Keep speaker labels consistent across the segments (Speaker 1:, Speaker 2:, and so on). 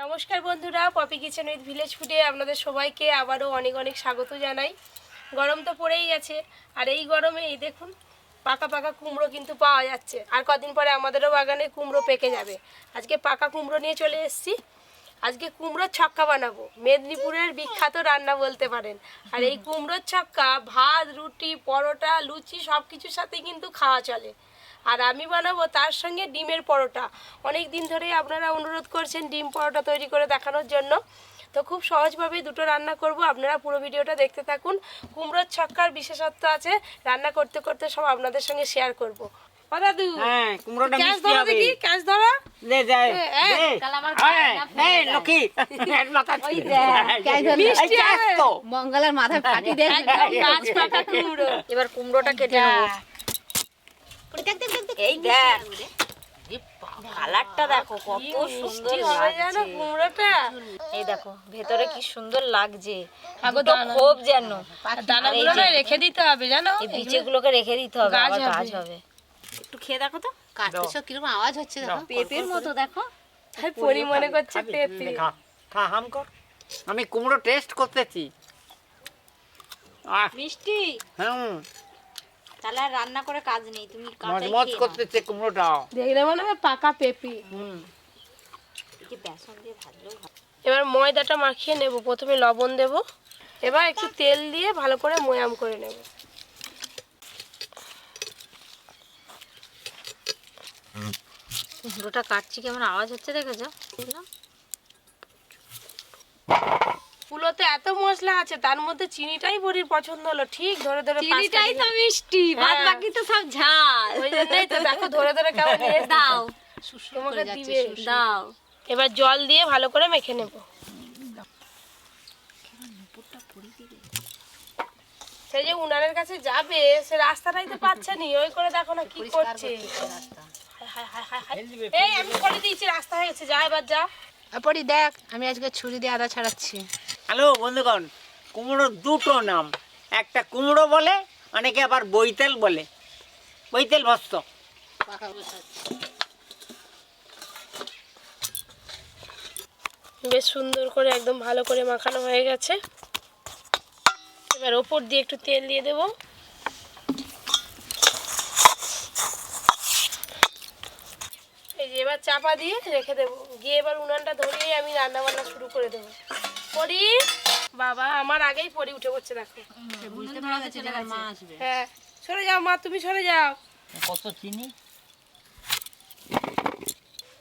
Speaker 1: নমস্কার বন্ধুরা, poppy kitchen with village ফুডে আপনাদের সবাইকে আবারও অনেক অনেক স্বাগত জানাই। গরম তো পড়েই গেছে, আর এই গরমে এই দেখুন পাকা পাকা কুমড়ো কিন্তু পাওয়া যাচ্ছে। আর কদিন পরে আমাদেরও বাগানে কুমড়ো পেকে যাবে। আজকে পাকা কুমড়ো নিয়ে চলে এসেছি। আজকে কুমড়োর ছক্কা বানাবো, মেদিনীপুরের বিখ্যাত রান্না বলতে পারেন। আর এই কুমড়োর ছক্কা ভাত, রুটি, পরোটা, লুচি সব কিছুর সাথেই কিন্তু খাওয়া চলে। আর আমি বানাবো তার সঙ্গে ডিমের পরোটা। অনেক দিন ধরে আপনারা অনুরোধ করছেন ডিম পরোটা তৈরি করে দেখানোর জন্য, তো খুব সহজভাবে দুটো রান্না করব। আপনারা পুরো ভিডিওটা দেখতে থাকুন। কুমড়োর ছক্কার বিশেষত্ব আছে, রান্না করতে করতে সব আপনাদের সঙ্গে শেয়ার করব। দাদু,
Speaker 2: হ্যাঁ, কুমড়োটা
Speaker 1: ক্যাশ
Speaker 2: মিষ্টি
Speaker 1: ধরো
Speaker 2: হবে।
Speaker 1: দেখি, ক্যাশ ধরো।
Speaker 2: দে যাই
Speaker 1: এই,
Speaker 3: তাহলে আমার
Speaker 2: লকি
Speaker 3: ওই দেখ, ক্যাশ ধরলে।
Speaker 1: মিষ্টি হবে।
Speaker 3: মঙ্গলার মাথায় ফাটি দেখ।
Speaker 1: একদম গাছ পাকা কুমড়ো।
Speaker 3: এবার কুমড়োটা কেটে নেবো। এই দেখ, কালারটা দেখো কত
Speaker 1: কি
Speaker 3: সুন্দর
Speaker 1: মিষ্টি হবে জানো
Speaker 3: লাগছে।
Speaker 1: কুমড়োটা।
Speaker 3: এই দেখো ভেতরে কি সুন্দর লাগছে,
Speaker 1: আগো
Speaker 3: তো
Speaker 1: দানা।
Speaker 3: খুব যেন
Speaker 1: দানাগুলো না রেখে দিতে হবে জানো,
Speaker 3: এই বীজগুলোকে রেখে দিতে হবে,
Speaker 1: গাছ
Speaker 3: আবার
Speaker 1: হবে।
Speaker 3: গাছ হবে। একটু খেয়ে দেখো তো,
Speaker 4: কাটতে সব কিরকম আওয়াজ হচ্ছে দেখো।
Speaker 3: পেঁপের মতো দেখো।
Speaker 1: পরিমাণে করছে পেঁপে।
Speaker 2: খা খা হাম কর। আমি কুমড়ো টেস্ট করতেছি।
Speaker 3: মিষ্টি,
Speaker 2: হুম,
Speaker 3: তাহলে আর রান্না করে কাজ নেই, তুমি কাঁচাই
Speaker 2: মজমজ
Speaker 3: খেয়ে নাও।
Speaker 2: করতেছে কুমড়োটা।
Speaker 1: দেখলে মনে হবে পাকা পেঁপে।
Speaker 2: হুম,
Speaker 3: একে বেসন দিয়ে ভাজলেও ভালো।
Speaker 1: এবার ময়দাটা মাখিয়ে নেব। প্রথমে লবণ দেব, এবার একটু তেল দিয়ে ভালো করে ময়াম করে নেব।
Speaker 3: কুমড়োটা কাটছি কেমন আওয়াজ হচ্ছে দেখেছো?
Speaker 1: কুলোতে এত মশলা আছে, তার মধ্যে চিনিটাই বড়ির পছন্দ হলো। ঠিক ধরে ধরে
Speaker 3: চিনিটাই তো মিষ্টি, বাদ
Speaker 1: হ্যাঁ।
Speaker 3: বাকি তো সব ঝাল।
Speaker 1: ওই জন্যই তো দেখো ধরে ধরে কেমন নিয়ে এসেছে।
Speaker 3: দাও
Speaker 1: তোমাকে দিবে।
Speaker 3: দাও।
Speaker 1: এবার জল দিয়ে ভালো করে মেখে নেব। সে যে উনানের কাছে যাবে, সে রাস্তাটাই তো পাচ্ছে নি। ওই করে দেখো না কি করছে। হায় হায় হায় হায়। এই আমি করে দিয়েছি, রাস্তা হয়ে গেছে, যা এবার যা।
Speaker 4: পরি দেখ, আমি আজকে ছুরি দিয়ে আদা ছাড়াচ্ছি।
Speaker 2: হ্যালো বন্ধুগণ, কুমড়োর দুটো নাম। একটা কুমড়ো বলে, অনেকে আবার বৈতেল বলে। বৈতেল ভস্ত।
Speaker 1: বেশ সুন্দর করে একদম ভালো করে মাখানো হয়ে গেছে। এবার ওপর দিয়ে একটু তেল দিয়ে দেব। এই যে এবার চাপা দিয়ে রেখে দেবো, গিয়ে এবার উনানটা ধরিয়ে আমি রান্না বান্না শুরু করে দেবো। পরি বাবা, আমার আগেই পরি উঠে পড়ছে দেখো। হ্যাঁ, সরে যাও মা, তুমি সরে যাও।
Speaker 2: কত চিনি?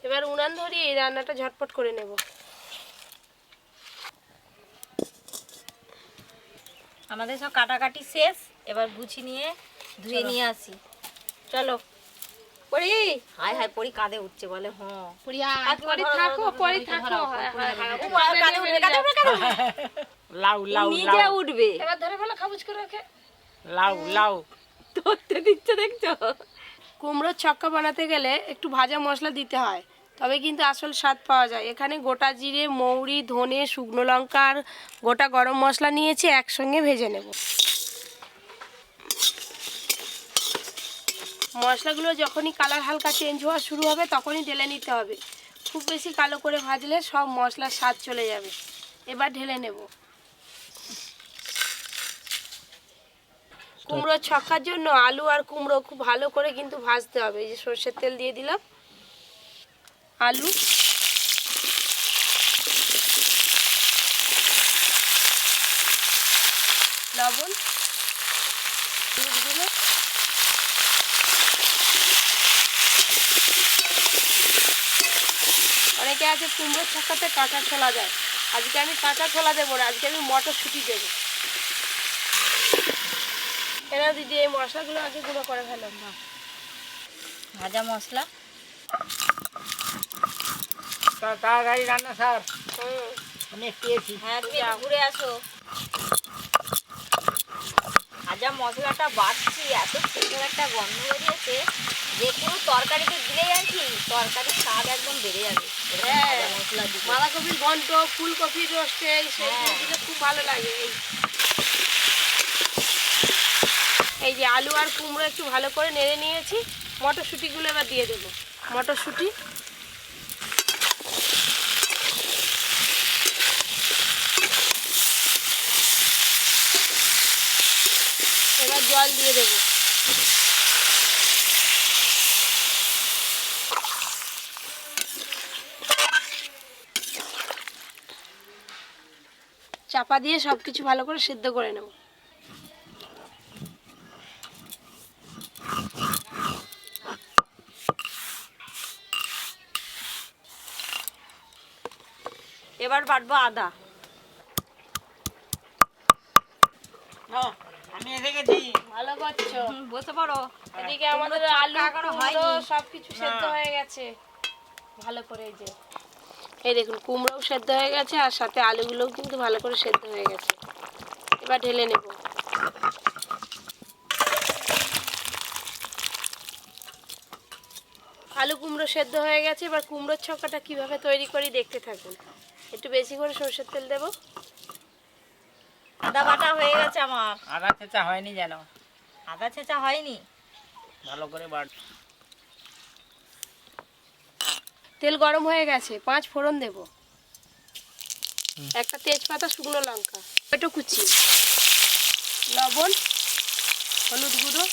Speaker 1: এবার উনান ধরিয়ে এই রান্নাটা ঝটপট করে নেব।
Speaker 3: আমাদের সব কাটাকাটি শেষ, এবার গুছি নিয়ে ধুয়ে নিয়ে আসি। চলো পরি। হাই হাই, পরি কাঁধে উঠছে বলে। হ্যাঁ
Speaker 1: পরি থাকো, পরি থাকো। হ্যাঁ, হ্যাঁ, হ্যাঁ।
Speaker 3: কাঁধে উঠবে, কাঁধে উঠবে, কাঁধে উঠবে।
Speaker 2: লাউ লাউ
Speaker 3: নিজে
Speaker 2: লাউ
Speaker 3: উঠবে।
Speaker 1: এবার ধরে বলো খাবুজ করে রাখে।
Speaker 2: লাউ লাউ।
Speaker 3: ধরতে দিচ্ছে দেখছো?
Speaker 1: কুমড়োর ছক্কা বানাতে গেলে একটু ভাজা মশলা দিতে হয়, তবে কিন্তু আসল স্বাদ পাওয়া যায়। এখানে গোটা জিরে, মৌরি, ধনে, শুকনো লঙ্কা আর গোটা গরম মশলা নিয়েছি, একসঙ্গে ভেজে নেব। মশলাগুলো যখনই কালার হালকা চেঞ্জ হওয়া শুরু হবে তখনই ঢেলে নিতে হবে। খুব বেশি কালো করে ভাজলে সব মশলার স্বাদ চলে যাবে। এবার ঢেলে নেব। কুমড়োর ছক্কার জন্য আলু আর কুমড়ো খুব ভালো করে কিন্তু ভাজতে হবে। এই যে সরষের তেল দিয়ে দিলাম, আলু, লবণ, দুধগুলো, অনেকে আছে কুমড়োর ছক্কাতে কাঁচা ছোলা দেয়। আজকে আমি কাঁচা ছোলা দেবো না, আজকে আমি মটরশুঁটি দেবো। এরা দিদি এই মশলাগুলো আগে গুঁড়ো করে ফেলাম।
Speaker 3: ভাজা মশলা।
Speaker 2: তাড়াতাড়ি রান্না স্যার,
Speaker 1: হুম,
Speaker 2: আমি পেয়েছি।
Speaker 3: হ্যাঁ, তুমি একটু ঘুরে আসো। ভাজা মশলাটা বাড়ছি, এত সুন্দর একটা গন্ধ বেরিয়েছে যে কোনো তরকারিতে দিলেই আর কি তরকারির স্বাদ একদম বেড়ে যাবে। এরকম
Speaker 1: হ্যাঁ,
Speaker 3: ভাজা মশলা দিলে।
Speaker 1: বাঁধাকপির ঘন্ট, ফুলকপির রোস্টে সেইগুলো দিলে খুব ভালো লাগে। এই যে আলু আর কুমড়ো একটু ভালো করে নেড়ে নিয়েছি। মটরশুঁটিগুলো এবার দিয়ে দেবো। মটরশুঁটি, জল দিয়ে দেবো। চাপা দিয়ে সবকিছু ভালো করে সিদ্ধ করে নেব।
Speaker 3: এবার বাটবো আদা।
Speaker 2: আমি এসে গেছি।
Speaker 1: ভালো করছো।
Speaker 3: বসে পড়ো।
Speaker 1: এদিকে আমাদের আলু
Speaker 3: এখনো
Speaker 1: কুমড়ো
Speaker 3: হয়নি।
Speaker 1: সবকিছু সেদ্ধ হয়ে গেছে ভালো করে। এই যে এই দেখুন কুমড়োও সেদ্ধ হয়ে গেছে আর সাথে আলুগুলোও কিন্তু ভালো করে সেদ্ধ হয়ে গেছে। এবার ঢেলে নেব। আলু কুমড়ো সেদ্ধ হয়ে গেছে। এবার কুমড়োর ছক্কাটা কিভাবে তৈরি করি দেখতে থাকুন। একটু বেশি করে সরষের তেল দেব।
Speaker 3: আদা বাটা হয়ে গেছে আমার।
Speaker 2: আদা ছেঁচা হয়নি যেন,
Speaker 3: আদা ছেঁচা হয়নি।
Speaker 2: ভালো করে বাট।
Speaker 1: তেল গরম হয়ে গেছে, 5 ফোড়ন দেব, একটা তেজপাতা, শুকনো লঙ্কা, টমেটো কুচি, লবণ, হলুদ গুঁড়ো,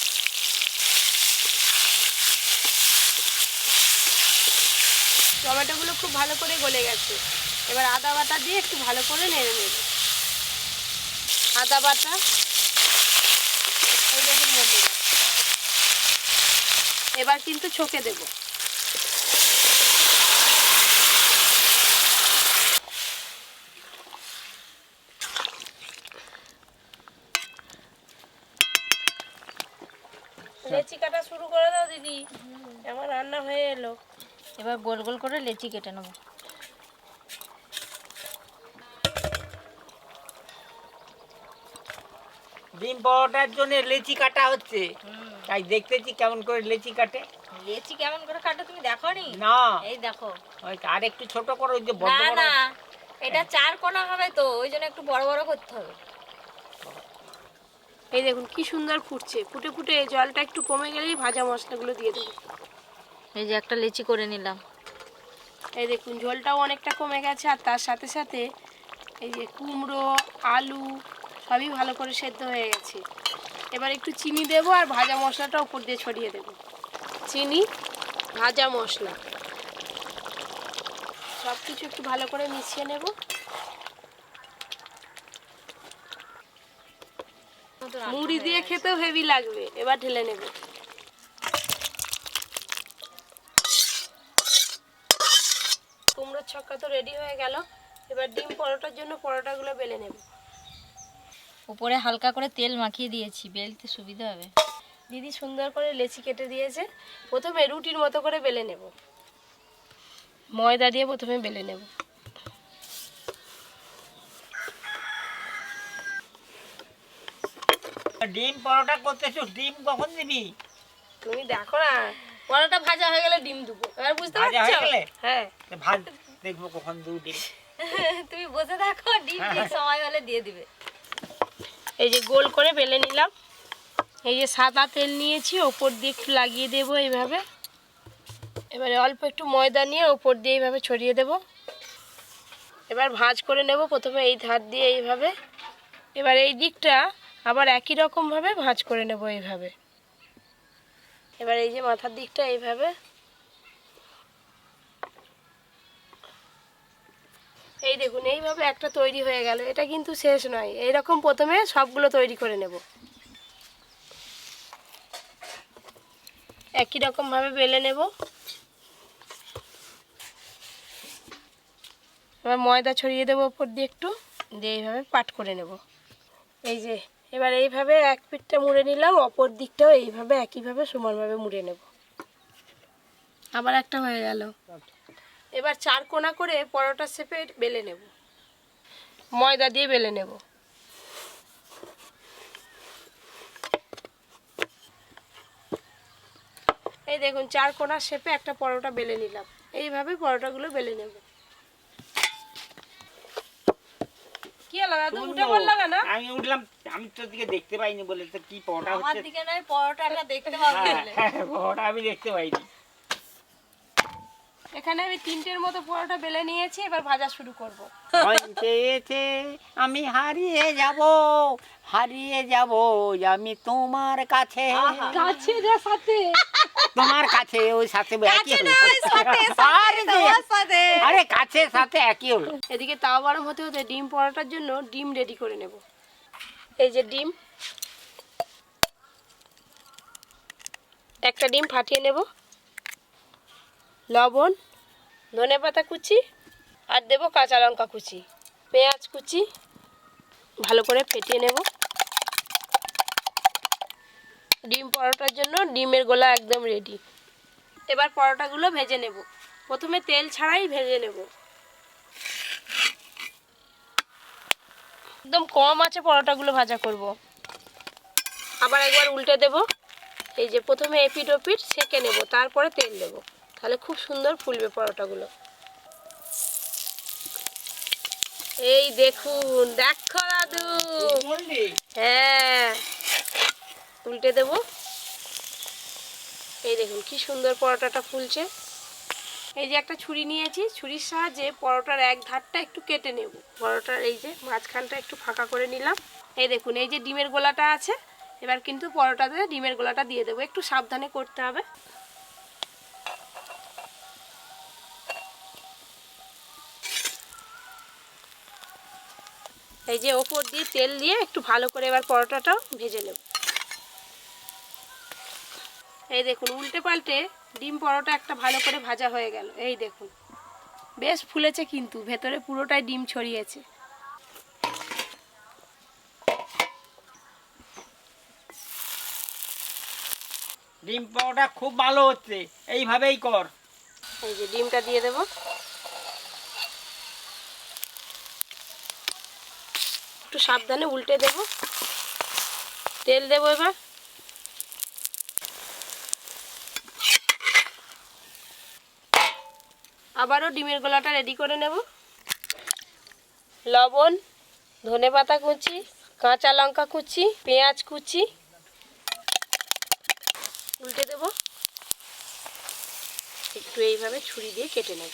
Speaker 1: টমেটোগুলো খুব ভালো করে গলে গেছে। এবার আদা বাটা দিয়ে একটু ভালো করে নেড়ে নেব। আদা বাটা এই দেখুন বন্ধুরা। এবার কিন্তু ছকে দেব। লেচি কাটা শুরু করে দাও দিদি, আমার রান্না হয়ে এলো।
Speaker 3: এবার গোল গোল করে লেচি কেটে নেবো।
Speaker 2: ডিম পরোটার জন্য লেচি কাটা হচ্ছে, তাই দেখতেছি কেমন করে লেচি কাটে।
Speaker 3: লেচি কেমন করে কাটে তুমি দেখোনি?
Speaker 2: না,
Speaker 3: এই দেখো।
Speaker 2: ওই আর একটু ছোট করো, ওই যে বড়
Speaker 3: না
Speaker 2: বড়।
Speaker 3: না, এটা 4 কোণা হবে তো, ওই জন্য একটু বড় বড় করতে হবে।
Speaker 1: এই দেখুন কি সুন্দর ফুটছে। ফুটে ফুটে জলটা একটু কমে গেলেই ভাজা মশলাগুলো দিয়ে দেবো।
Speaker 3: এই যে একটা লেচি করে নিলাম।
Speaker 1: এই দেখুন ঝোলটাও অনেকটা কমে গেছে আর তার সাথে সাথে এই যে কুমড়ো, আলু সবই ভালো করে সেদ্ধ হয়ে গেছে। এবার একটু চিনি দেবো আর ভাজা মশলাটা উপর দিয়ে ছড়িয়ে দেবো। চিনি, ভাজা মশলা সব কিছু একটু ভালো করে মিশিয়ে নেব। মুড়ি দিয়ে খেতেও হেভি লাগবে। এবার ঢেলে নেব। কুমড়োর ছক্কা তো রেডি হয়ে গেল। এবার ডিম পরোটার জন্য পরোটাগুলো বেলে নেব।
Speaker 3: উপরে হালকা করে তেল মাখিয়ে দিয়েছি, বেলতে সুবিধা হবে।
Speaker 1: দিদি সুন্দর করে লেচি কেটে দিয়েছে। প্রথমে রুটির মতো করে বেলে নেব। ময়দা দিয়ে প্রথমে বেলে নেব।
Speaker 2: ডিম পরোটা করতেছো, ডিম কখন দিবি?
Speaker 1: তুমি দেখো না, পরোটা ভাজা হয়ে গেলে ডিম দেবো। এবার বুঝতে
Speaker 2: ভাজা হয়ে
Speaker 1: পারছো?
Speaker 2: গেলে?
Speaker 1: হ্যাঁ।
Speaker 2: ভাজ, দেখবো কখন দু ডিম।
Speaker 3: তুমি বসে থাকো, ডিম ঠিক সময় হলে দিয়ে দিবে।
Speaker 1: এই যে গোল করে বেলে নিলাম। এই যে সাদা তেল নিয়েছি, ওপর দিয়ে একটু লাগিয়ে দেবো এইভাবে। এবারে অল্প একটু ময়দা নিয়ে ওপর দিয়ে এইভাবে ছড়িয়ে দেব। এবার ভাঁজ করে নেব প্রথমে এই ধার দিয়ে এইভাবে। এবার এই দিকটা আবার একই রকমভাবে ভাঁজ করে নেব এইভাবে। এবার এই যে মাথার দিকটা এইভাবে। এই দেখুন এইভাবে একটা তৈরি হয়ে গেল। এটা কিন্তু শেষ নয়, এইরকম প্রথমে সবগুলো তৈরি করে নেব। একই রকমভাবে বেলে নেব। এবার ময়দা ছড়িয়ে দেবো ওপর দিয়ে একটু, দিয়ে এইভাবে পাট করে নেব। এই যে এবার এইভাবে এক পিঠটা মুড়ে নিলাম, অপর দিকটাও এইভাবে একইভাবে সমানভাবে মুড়ে নেব। আবার একটা হয়ে গেল। এবার 4 কোণা করে পরোটা শেপে বেলে নেব। ময়দা দিয়ে বেলে নেব। এই দেখুন 4 কোণা শেপে একটা পরোটা বেলে নিলাম। এইভাবে পরোটাগুলো বেলে নেব। কি হলো দাদু, উঠে পড়লো কেন?
Speaker 2: আমি উঠলাম, আমি তোর দিকে দেখতে পাইনি বলে তো কি পরোটা
Speaker 3: আমার
Speaker 2: হচ্ছে।
Speaker 3: দিকে নয়, পরোটাটা দেখতে পাবে বলে।
Speaker 2: হ্যাঁ, পরোটা আমি দেখতে পাইনি।
Speaker 1: এখানে আমি 3টের মতো পরোটা বেলে নিয়েছি, এবার ভাজা শুরু করব।
Speaker 2: চেয়েছে আমি হারিয়ে যাব আমি তোমার কাছে,
Speaker 1: কাছে না সাথে?
Speaker 2: তোমার কাছে, ওই সাথে একই হলো। আরে আরে কাছে সাথে একই হলো।
Speaker 1: এদিকে তাওয়া গরম হতে হতে ডিম পরোটার জন্য ডিম রেডি করে নেব। এই যে ডিম, একটা ডিম ফাটিয়ে নেব, লবণ, ধনেপাতা কুচি আর দেব কাঁচা লঙ্কা কুচি, পেঁয়াজ কুচি, ভালো করে ফেটিয়ে নেব। ডিম পরোটার জন্য ডিমের গোলা একদম রেডি। এবার পরোটাগুলো ভেজে নেব। প্রথমে তেল ছাড়াই ভেজে নেব, একদম কম আছে পরোটাগুলো ভাজা করব। আবার একবার উল্টে দেব। এই যে প্রথমে এপিট ওপিট সেঁকে নেব, তারপরে তেল দেব, তাহলে খুব সুন্দর ফুলবে পরোটাগুলো। এই দেখুন, দেখো দাদু, হ্যাঁ উল্টে দেব। এই দেখুন কি সুন্দর পরোটাটা ফুলছে। এই যে একটা ছুরি নিয়েছি, ছুরির সাহায্যে পরোটার এক ধারটা একটু কেটে নেব। পরোটার এই যে মাঝখানটা একটু ফাঁকা করে নিলাম। এই দেখুন, এই যে ডিমের গোলাটা আছে, এবার কিন্তু পরোটাতে ডিমের গোলাটা দিয়ে দেবো। একটু সাবধানে করতে হবে। এই যে ওপর দিয়ে তেল দিয়ে একটু ভালো করে এবার পরোটাটাও ভেজে নেব। এই দেখুন, উল্টে পাল্টে ডিম পরোটা একটা ভালো করে ভাজা হয়ে গেল। এই দেখুন বেশ ফুলেছে, কিন্তু ভেতরে পুরোটাই ডিম ছড়িয়েছে।
Speaker 2: ডিম পাউডার খুব ভালো হচ্ছে, এইভাবেই কর।
Speaker 1: এই যে ডিমটা দিয়ে দেব, একটু সাবধানে উল্টে দেব। তেল দেব এবার। আবারও ডিমের গোলাটা রেডি করে নেব। লবণ, ধনেপাতা কুচি, কাঁচা লঙ্কা কুচি, পেঁয়াজ কুচি, উল্টে দেব। একটু এইভাবে ছুরি দিয়ে কেটে নেব।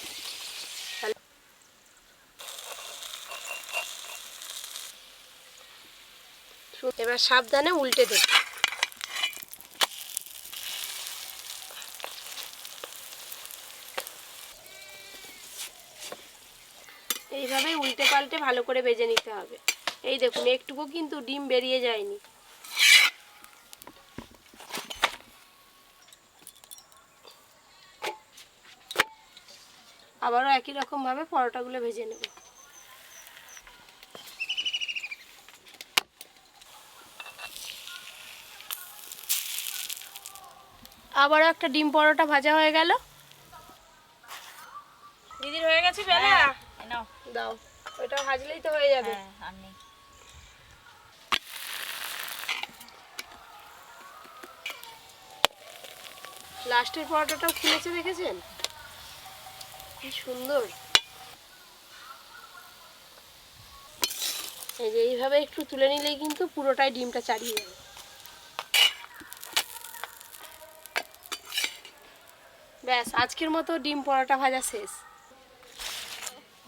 Speaker 1: এবার সাবধানে উল্টে দেব। এইভাবে উল্টে পাল্টে ভালো করে ভেজে নিতে হবে। এই দেখুন একটুকু কিন্তু ডিম বেরিয়ে যায়নি। আবারও একই রকম ভাবে পরোটাগুলো ভেজে নেব। আবারও একটা ডিম পরোটা ভাজা হয়ে গেল। দিদির হয়ে গেছে বেলা,
Speaker 3: নাও
Speaker 1: দাও, ওইটা ভাজলেই তো হয়ে যাবে।
Speaker 3: হ্যাঁ আর নেই।
Speaker 1: লাস্টের পরোটাটাও ফুলেছে, দেখেছেন কি সুন্দর। এই যে এইভাবে একটু তুলে নিলেই কিন্তু পুরোটাই ডিমটা চাড়িয়ে যাবে। ব্যাস, আজকের মতো ডিম পরোটা ভাজা শেষ।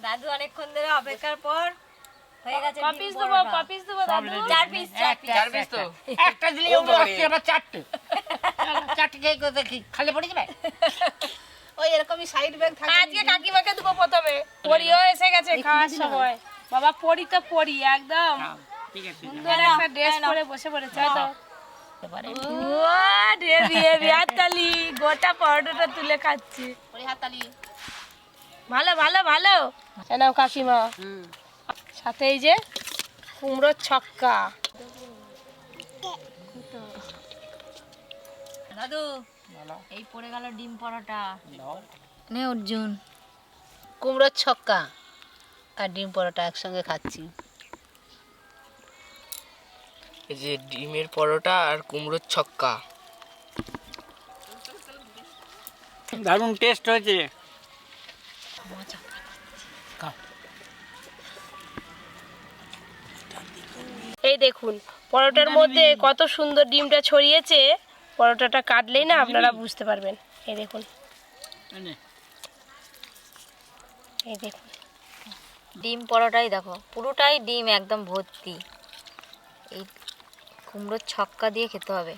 Speaker 3: দাদু অনেকক্ষণ ধরে অপেক্ষার পর হয়ে গেছে ডিম
Speaker 1: কপিস দেবো,
Speaker 3: পরোটা।
Speaker 1: কপিস দেবো দাদু।
Speaker 3: 4 পিস
Speaker 2: তো একটা দিলে আবার চারটে, চারটে খেয়ে কোথায় কি খালি পড়ে যাবে?
Speaker 4: ওই এরকমই সাইড ব্যাগ থাকে।
Speaker 1: আজকে কাকিমাকে দেবো প্রথমে। পরিও এসে গেছে খাওয়ার সময়। বাবা পরি তো পরি একদম
Speaker 2: ঠিক আছে,
Speaker 1: সুন্দর একটা ড্রেস পরে বসে পড়েছে। তো হাততালি, গোটা পরোটাটা তুলে খাচ্ছি।
Speaker 4: ওই হাততালি।
Speaker 1: ভালো ভালো ভালো। নাও কাকিমা, সাথে এই যে কুমড়োর ছক্কা।
Speaker 3: দাদু এই পড়ে গেল ডিম পরোটা। নে অর্জুন।
Speaker 4: কুমড়োর ছক্কা আর ডিম পরোটা একসঙ্গে খাচ্ছি।
Speaker 5: এই যে ডিমের পরোটা আর কুমড়োর ছক্কা,
Speaker 2: দারুণ টেস্ট হয়েছে।
Speaker 1: এই দেখুন পরোটার মধ্যে কত সুন্দর ডিমটা ছড়িয়েছে। পরোটাটা কাটলেই না আপনারা বুঝতে পারবেন। এই দেখুন এই দেখুন
Speaker 3: ডিম পরোটাই দেখো, পুরোটাই ডিম একদম ভর্তি। এই কুমড়োর ছক্কা দিয়ে খেতে হবে।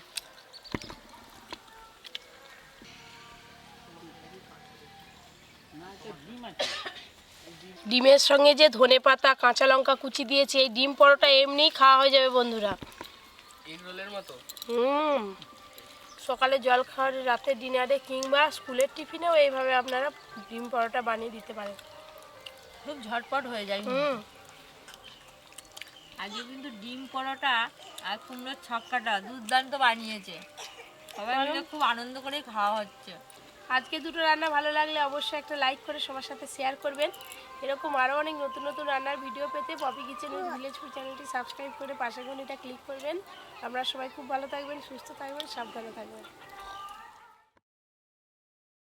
Speaker 1: ডিমের সঙ্গে যে ধনেপাতা কাঁচা লঙ্কা কুচি দিয়েছে, এই ডিম পরোটা এমনিই খাওয়া হয়ে যাবে বন্ধুরা।
Speaker 5: এগ রোলের মতো।
Speaker 1: সকালে জল খাওয়ার, রাতে ডিনারে কিংবা স্কুলের টিফিনেও এইভাবে আপনারা ডিম পরোটা বানিয়ে দিতে পারেন।
Speaker 3: খুব ঝটপট হয়ে যায়। আজকে কিন্তু ডিম পরোটা আর কুমড়োর ছক্কাটা দুর্দান্ত বানিয়েছে, সবাই মিলে খুব আনন্দ করে খাওয়া হচ্ছে।
Speaker 1: আজকে দুটো রান্না ভালো লাগলে অবশ্যই একটা লাইক করে সবার সাথে শেয়ার করবেন। এরকম আরও অনেক নতুন নতুন রান্নার ভিডিও পেতে Poppy kitchen with village food চ্যানেলটি সাবস্ক্রাইব করে পাশের ঘন্টিটা ক্লিক করবেন। আমরা সবাই খুব ভালো থাকবেন, সুস্থ থাকবেন, সাবধানে থাকবেন।